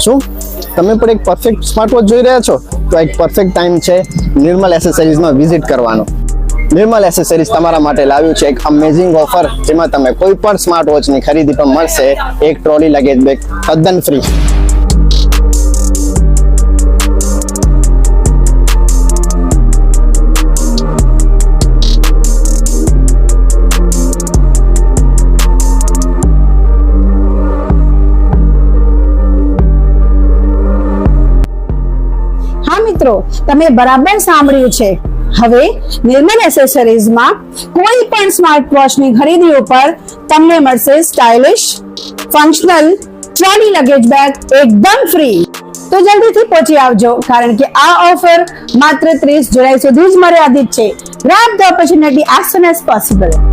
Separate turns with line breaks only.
શું તમે પણ એક પરફેક્ટ સ્માર્ટ વોચ જોઈ રહ્યા છો? તો એક પરફેક્ટ ટાઈમ છે નિર્મલ એસેસરીઝમાં વિઝિટ કરવાનો. નિર્મલ એસેસરીઝ તમારા માટે લાવ્યું છે એક અમેઝિંગ ઓફર, જેમાં તમે કોઈ પણ સ્માર્ટ વોચની ખરીદી પર મળશે એક ટ્રોલી લગેજ બેગ તદ્દન ફ્રી.
મિત્રો, તમે બરાબર સાંભળ્યું છે. હવે નિર્મલ એસેસરીઝમાં કોઈ પણ સ્માર્ટ વોચની ખરીદી ઉપર તમને મળશે stylish functional trolley luggage bag એકદમ ફ્રી. તો જલ્દીથી પહોંચી આવજો, કારણ કે આ ઓફર માત્ર 30 જુલાઈ સુધી જ મર્યાદિત છે. Grab the opportunity as soon as possible.